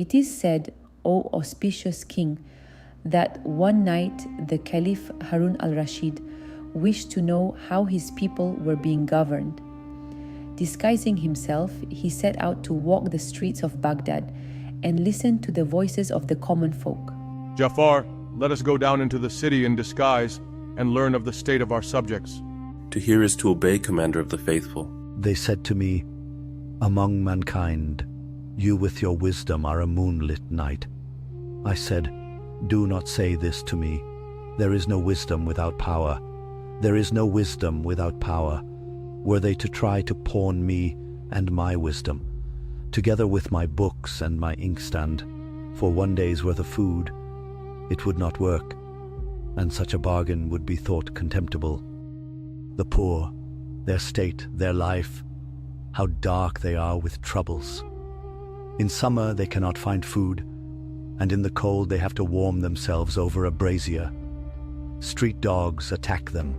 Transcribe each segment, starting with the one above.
It is said, O auspicious king, that one night the Caliph Harun al-Rashid wished to know how his people were being governed. Disguising himself, he set out to walk the streets of Baghdad and listen to the voices of the common folk. Jafar, let us go down into the city in disguise and learn of the state of our subjects. To hear is to obey, Commander of the Faithful. They said to me, among mankind, you with your wisdom are a moonlit night. I said, do not say this to me. There is no wisdom without power. There is no wisdom without power. Were they to try to pawn me and my wisdom, together with my books and my inkstand, for one day's worth of food, it would not work, and such a bargain would be thought contemptible. The poor, their state, their life, how dark they are with troubles. In summer they cannot find food, and in the cold they have to warm themselves over a brazier. Street dogs attack them,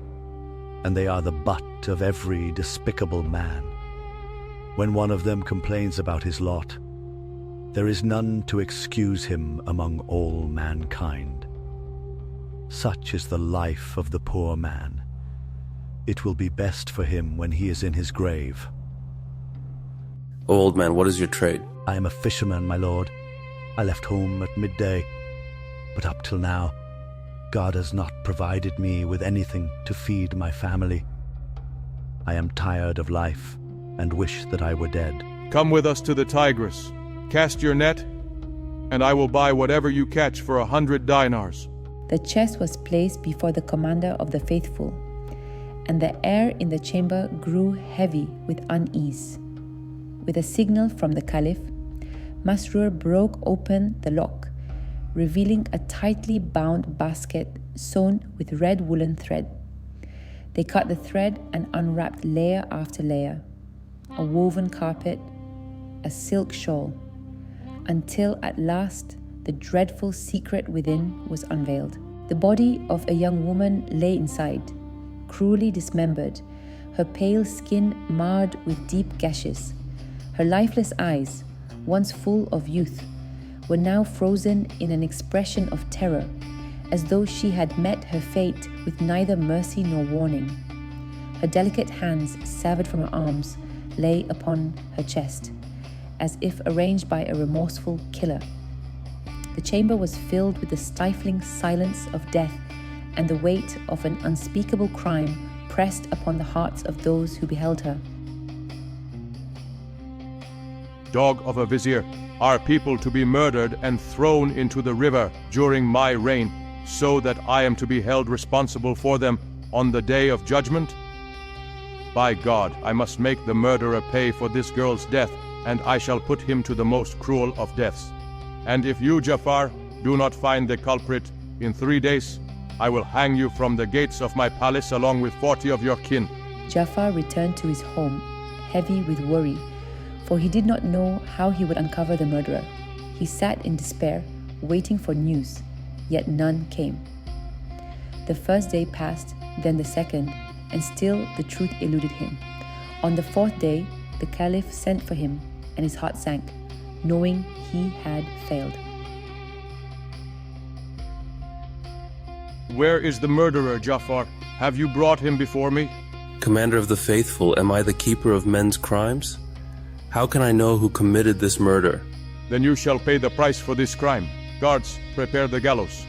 and they are the butt of every despicable man. When one of them complains about his lot, there is none to excuse him among all mankind. Such is the life of the poor man. It will be best for him when he is in his grave. O old man, what is your trade? I am a fisherman, my lord. I left home at midday, but up till now, God has not provided me with anything to feed my family. I am tired of life and wish that I were dead. Come with us to the Tigris. Cast your net, and I will buy whatever you catch for 100 dinars. The chest was placed before the commander of the faithful, and the air in the chamber grew heavy with unease. With a signal from the Caliph, Masrur broke open the lock, revealing a tightly bound basket sewn with red woolen thread. They cut the thread and unwrapped layer after layer, a woven carpet, a silk shawl, until at last the dreadful secret within was unveiled. The body of a young woman lay inside, cruelly dismembered, her pale skin marred with deep gashes. Her lifeless eyes, once full of youth, were now frozen in an expression of terror, as though she had met her fate with neither mercy nor warning. Her delicate hands, severed from her arms, lay upon her chest, as if arranged by a remorseful killer. The chamber was filled with the stifling silence of death, and the weight of an unspeakable crime pressed upon the hearts of those who beheld her. Dog of a Vizier, are people to be murdered and thrown into the river during my reign, so that I am to be held responsible for them on the day of judgment? By God, I must make the murderer pay for this girl's death, and I shall put him to the most cruel of deaths. And if you, Jafar, do not find the culprit in 3 days, I will hang you from the gates of my palace along with 40 of your kin. Jafar returned to his home, heavy with worry, for he did not know how he would uncover the murderer. He sat in despair, waiting for news, yet none came. The first day passed, then the second, and still the truth eluded him. On the 4th day, the Caliph sent for him, and his heart sank, knowing he had failed. Where is the murderer, Jafar? Have you brought him before me? Commander of the Faithful, am I the keeper of men's crimes? How can I know who committed this murder? Then you shall pay the price for this crime. Guards, prepare the gallows.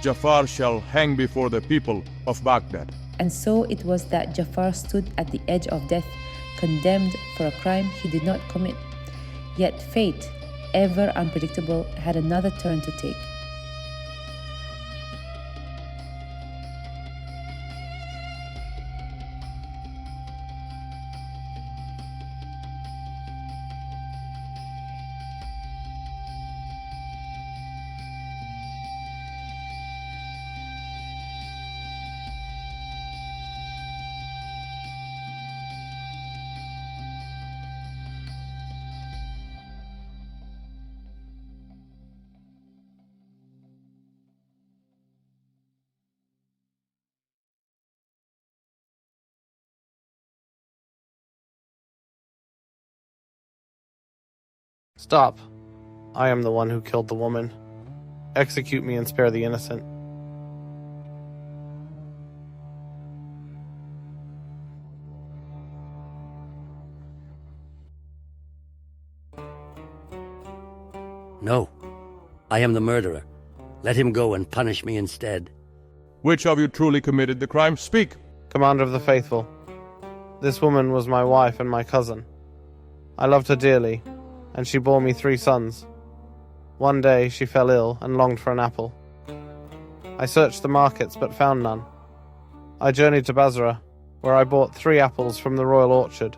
Jafar shall hang before the people of Baghdad. And so it was that Jafar stood at the edge of death, condemned for a crime he did not commit. Yet fate, ever unpredictable, had another turn to take. Stop. I am the one who killed the woman. Execute me and spare the innocent. No, I am the murderer. Let him go and punish me instead. Which of you truly committed the crime? Speak! Commander of the Faithful, this woman was my wife and my cousin. I loved her dearly, and she bore me 3 sons. One day she fell ill and longed for an apple. I searched the markets but found none. I journeyed to Basra, where I bought 3 apples from the royal orchard.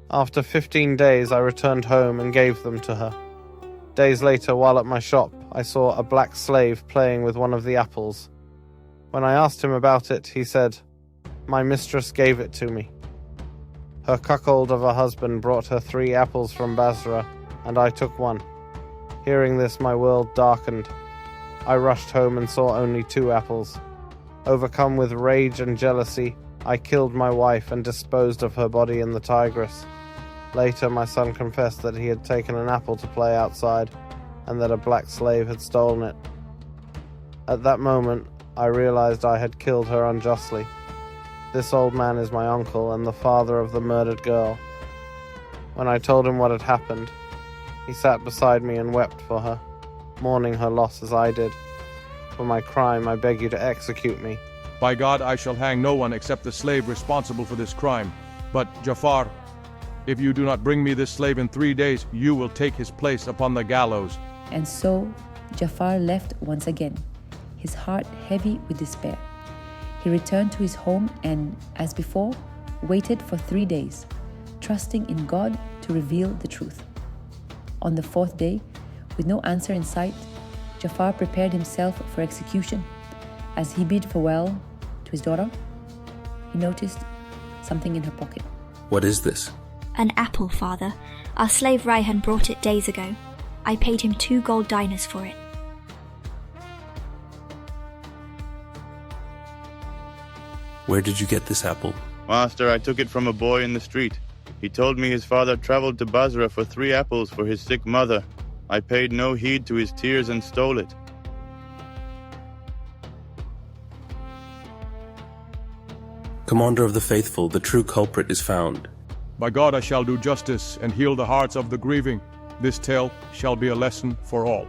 After 15 days I returned home and gave them to her. Days later, while at my shop, I saw a black slave playing with one of the apples. When I asked him about it, he said, "My mistress gave it to me." Her cuckold of a husband brought her 3 apples from Basra, and I took one. Hearing this, my world darkened. I rushed home and saw only 2 apples. Overcome with rage and jealousy, I killed my wife and disposed of her body in the Tigris. Later, my son confessed that he had taken an apple to play outside, and that a black slave had stolen it. At that moment, I realized I had killed her unjustly. This old man is my uncle and the father of the murdered girl. When I told him what had happened, he sat beside me and wept for her, mourning her loss as I did. For my crime, I beg you to execute me. By God, I shall hang no one except the slave responsible for this crime. But, Jafar, if you do not bring me this slave in 3 days, you will take his place upon the gallows. And so Jafar left once again, his heart heavy with despair. He returned to his home and, as before, waited for 3 days, trusting in God to reveal the truth. On the 4th day, with no answer in sight, Jafar prepared himself for execution. As he bid farewell to his daughter, he noticed something in her pocket. What is this? An apple, father. Our slave Raihan brought it days ago. I paid him 2 gold dinars for it. Where did you get this apple? Master, I took it from a boy in the street. He told me his father traveled to Basra for 3 apples for his sick mother. I paid no heed to his tears and stole it. Commander of the Faithful, the true culprit is found. By God, I shall do justice and heal the hearts of the grieving. This tale shall be a lesson for all.